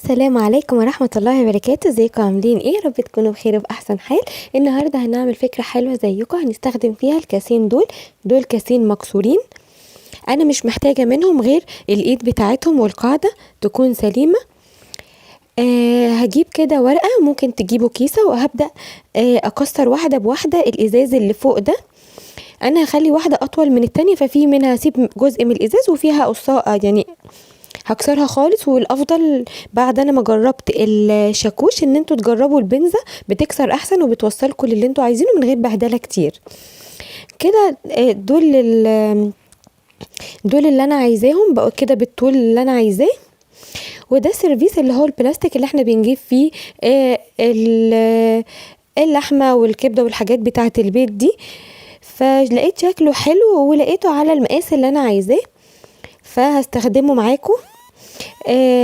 السلام عليكم ورحمة الله وبركاته. ازيكم عاملين ايه؟ رب تكونوا بخير وبأحسن حال. النهاردة هنعمل فكرة حلوة زيكم. هنستخدم فيها الكاسين دول كاسين مكسورين. انا مش محتاجة منهم غير الايد بتاعتهم والقاعدة تكون سليمة. هجيب كده ورقة، ممكن تجيبوا كيسة، وهبدأ اكسر واحدة بواحدة الازاز اللي فوق ده. انا هخلي واحدة اطول من التانية، ففي منها هسيب جزء من الازاز وفيها قصاء، يعني هكسرها خالص. والافضل بعد انا ما جربت الشاكوش ان انتوا تجربوا البنزة، بتكسر احسن وبتوصلكوا للي انتوا عايزينه من غير بهدله كتير كده. دول اللي انا عايزاهم بقوا كده بالطول اللي انا عايزاه. وده السيرفيس اللي هو البلاستيك اللي احنا بنجيب فيه اللحمه والكبده والحاجات بتاعه البيت دي. فلقيت شكله حلو ولقيته على المقاس اللي انا عايزاه، فهستخدمه معاكم.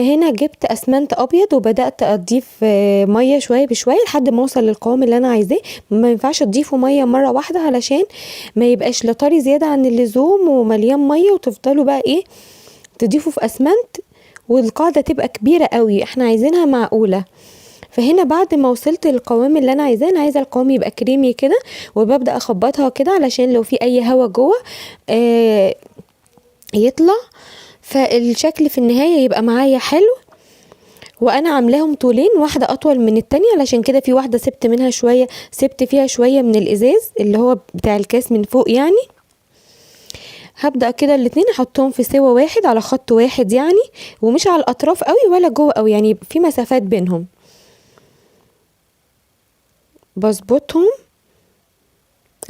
هنا جبت اسمنت ابيض وبدات اضيف ميه شويه بشويه لحد ما اوصل للقوام اللي انا عايزاه. ما ينفعش تضيفوا ميه مره واحده علشان ما يبقاش لا طري زياده عن اللزوم ومليان ميه وتفضلوا بقى ايه تضيفوا في اسمنت والقاعده تبقى كبيره قوي. احنا عايزينها معقوله. فهنا بعد ما وصلت للقوام اللي انا عايزاه، انا عايزه القوام يبقى كريمي كده، وببدا اخبطها كده علشان لو في اي هوا جوه يطلع، فالشكل في النهايه يبقى معايا حلو. وانا عاملاهم طولين، واحده اطول من التانية، علشان كده في واحده سبت فيها شويه من الازاز اللي هو بتاع الكاس من فوق يعني. هبدا كده الاتنين احطهم في سوا واحد على خط واحد يعني، ومش على الاطراف قوي ولا جوه قوي، يعني يبقى في مسافات بينهم. بظبطهم،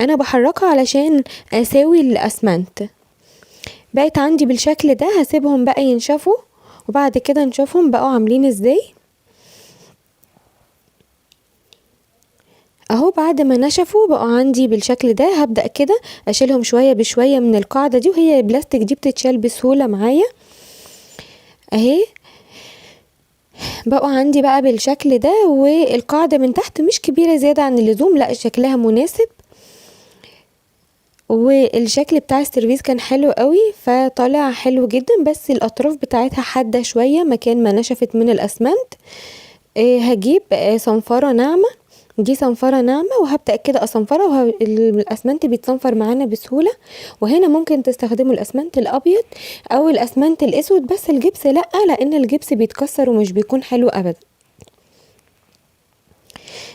انا بحركها علشان اساوي الاسمنت. بقت عندي بالشكل ده، هسيبهم بقى ينشفوا وبعد كده نشوفهم بقوا عاملين ازاي. اهو بعد ما نشفوا بقوا عندي بالشكل ده، هبدأ كده اشيلهم شوية بشوية من القاعدة دي، وهي البلاستيك دي بتتشال بسهولة معايا اهي. بقوا عندي بقى بالشكل ده، والقاعدة من تحت مش كبيرة زيادة عن اللزوم، لا شكلها مناسب. والشكل بتاع السيرفيس كان حلو قوي، فطالع حلو جدا، بس الاطراف بتاعتها حادة شوية مكان ما نشفت من الاسمنت. هجيب صنفرة ناعمة، دي صنفرة ناعمة، وهبدأ كده اصنفرها، الاسمنت بيتصنفر معانا بسهولة. وهنا ممكن تستخدموا الاسمنت الابيض او الاسمنت الاسود، بس الجبس لا، لان الجبس بيتكسر ومش بيكون حلو ابدا.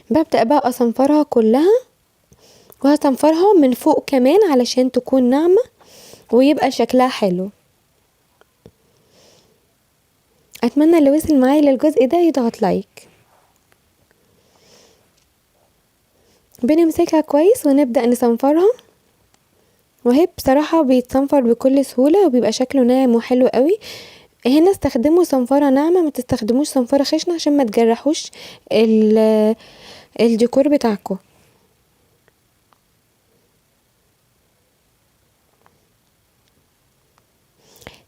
ببدأ بقى اصنفرها كلها، وهصنفرها من فوق كمان علشان تكون ناعمة ويبقى شكلها حلو. اتمنى اللي وصل معايا للجزء ده يضغط لايك. بنمسكها كويس ونبدأ نصنفرها، وهي بصراحة بيتصنفر بكل سهولة وبيبقى شكله ناعم وحلو قوي. هنا استخدموا صنفرة ناعمة، ما تستخدموش صنفرة خشنة عشان ما تجرحوش الديكور بتاعكم.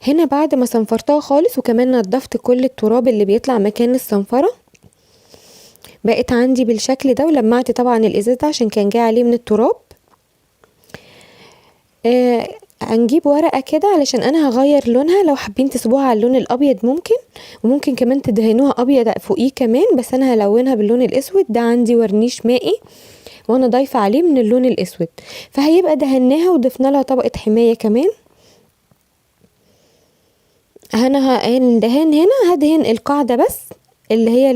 هنا بعد ما صنفرتها خالص وكمان نضفت كل التراب اللي بيطلع مكان الصنفرة، بقت عندي بالشكل ده. ولمعت طبعا الازاز ده عشان كان جاي عليه من التراب. هنجيب ورقة كده علشان انا هغير لونها، لو حابين تسيبوها على اللون الابيض ممكن، وممكن كمان تدهنوها ابيض فوقيه كمان، بس انا هلونها باللون الاسود. ده عندي ورنيش مائي وانا ضايفة عليه من اللون الاسود، فهيبقى دهناها وضفنا لها طبقة حماية كمان. انا الدهان هنا هدهن القاعدة بس، اللي هي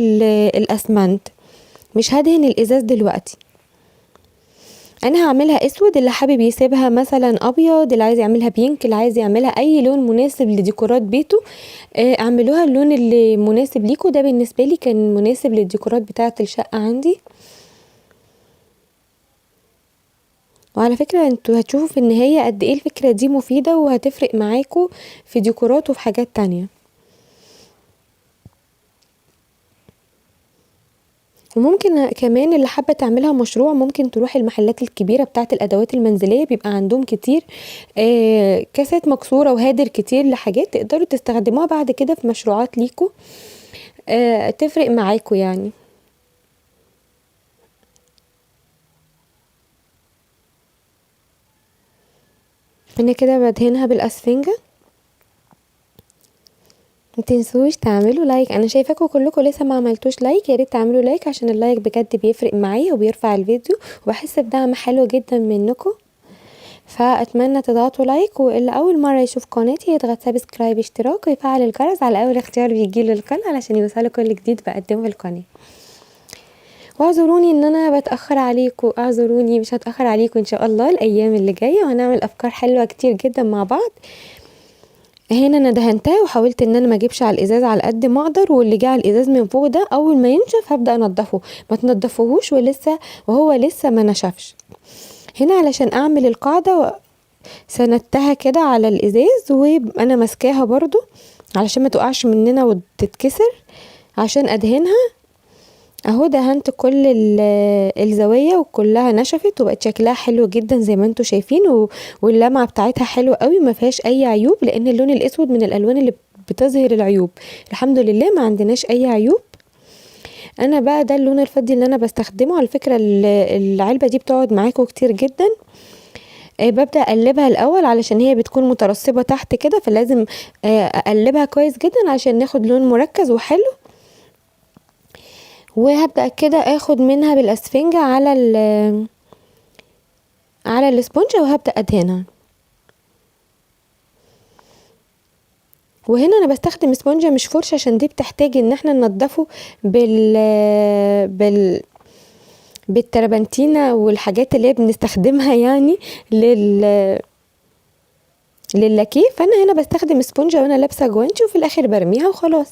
الاسمنت، مش هدهن الازاز دلوقتي. انا هعملها اسود، اللي حابب يسيبها مثلا ابيض، اللي عايز يعملها بينك، اللي عايز يعملها اي لون مناسب لديكورات بيته اعملوها اللون اللي مناسب ليكوا. ده بالنسبه لي كان مناسب للديكورات بتاعه الشقه عندي. وعلى فكره انتوا هتشوفوا في النهايه قد ايه الفكره دي مفيده وهتفرق معاكوا في ديكورات وفي حاجات تانية. وممكن كمان اللي حابة تعملها مشروع، ممكن تروح المحلات الكبيرة بتاعة الأدوات المنزلية، بيبقى عندهم كتير كاسات مكسورة وهادر كتير لحاجات تقدروا تستخدموها بعد كده في مشروعات ليكوا تفرق معاكوا يعني. انا كده بدهنها بالاسفنجة متنسوش تعملوا لايك. انا شايفاكم كلكم لسه ما عملتوش لايك، يا ريت تعملوا لايك عشان اللايك بجد بيفرق معايا وبيرفع الفيديو وبحس بدعم حلو جدا منكم. فاتمنى تضغطوا لايك، واللي اول مره يشوف قناتي يضغط سبسكرايب اشتراك ويفعل الجرس على اول اختيار بيجيله القناه علشان يوصله كل جديد بقدمه في القناه. واعذروني ان انا بتاخر عليكم، اعذروني، مش هتاخر عليكم ان شاء الله الايام اللي جايه، وهنعمل افكار حلوه كتير جدا مع بعض. هنا انا دهنتها وحاولت ان انا ما اجيبش على الازاز على قد ما اقدر، واللي جه على الازاز من فوق ده اول ما ينشف هبدا انضفه، ما تنضفوهوش وهو لسه ما نشفش. هنا علشان اعمل القاعده سندتها كده على الازاز وانا ماسكاها برضو علشان ما تقعش مننا وتتكسر عشان ادهنها. اهو دهنت كل الزوايا وكلها نشفت وبقت شكلها حلو جدا زي ما انتم شايفين، واللمعه بتاعتها حلوه قوي، ما فيهاش اي عيوب، لان اللون الاسود من الالوان اللي بتظهر العيوب. الحمد لله ما عندناش اي عيوب. انا بقى ده اللون الفضي اللي انا بستخدمه. على فكره العلبه دي بتقعد معاكم كتير جدا. ببدأ اقلبها الاول علشان هي بتكون مترسبة تحت كده، فلازم اقلبها كويس جدا عشان ناخد لون مركز وحلو. وهبدأ كده اخد منها بالاسفنجة على الاسبونجة وهبدأ ادهنها. وهنا انا بستخدم اسبونجة مش فرشة عشان دي بتحتاج ان احنا ننضفه بالتربنتينة والحاجات اللي بنستخدمها يعني للاكيه. فانا هنا بستخدم اسبونجة وانا لابسه جوانتي وفي الاخر برميها وخلاص.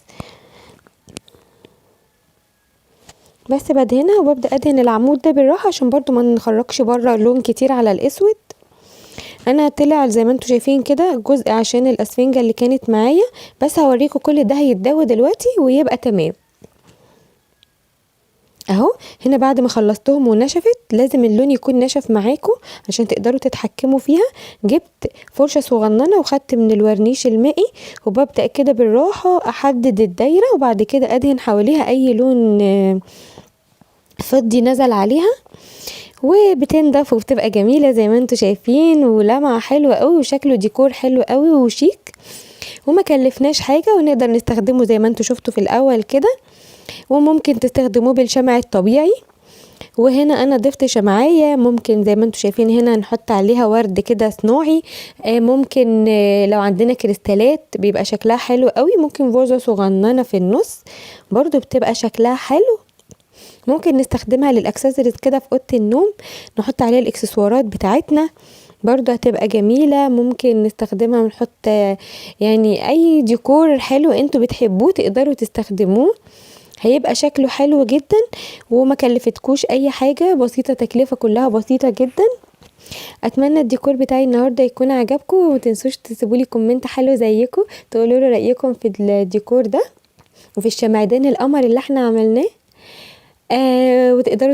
بس بدهنها وببدأ ادهن العمود ده بالراحه عشان برضو ما نخرجش بره لون كتير على الاسود. انا طلع زي ما انتم شايفين كده جزء عشان الاسفنجه اللي كانت معايا، بس هوريكم كل ده هيتداوى دلوقتي ويبقى تمام. اهو هنا بعد ما خلصتهم ونشفت، لازم اللون يكون نشف معاكم عشان تقدروا تتحكموا فيها. جبت فرشه صغننه وخدت من الورنيش المائي وببدأ كده بالراحه احدد الدايره، وبعد كده ادهن حواليها اي لون فضي نزل عليها، وبتنضف وبتبقى جميله زي ما انتم شايفين، ولمعه حلوه قوي وشكله ديكور حلو قوي وشيك، وما كلفناش حاجه، ونقدر نستخدمه زي ما انتم شفتوا في الاول كده. وممكن تستخدموه بالشمع الطبيعي. وهنا انا ضفت شمعية، ممكن زي ما انتم شايفين هنا نحط عليها ورد كده صناعي. ممكن لو عندنا كريستالات بيبقى شكلها حلو قوي. ممكن فازة صغننة في النص برضو بتبقى شكلها حلو. ممكن نستخدمها للاكسسوارز كده في اوضه النوم، نحط عليها الاكسسوارات بتاعتنا برضو هتبقى جميلة. ممكن نستخدمها ونحط يعني اي ديكور حلو انتوا بتحبوه تقدروا تستخدموه، هيبقى شكله حلو جدا وما كلفتكوش اي حاجة، بسيطة، تكلفة كلها بسيطة جدا. اتمنى الديكور بتاعي النهاردة يكون عجبكم، ومتنسوش تسيبولي كومنت حلو زيكم تقولوا لي رأيكم في الديكور ده وفي الشمعدان القمر اللي احنا عملناه. وتقدروا تعملوا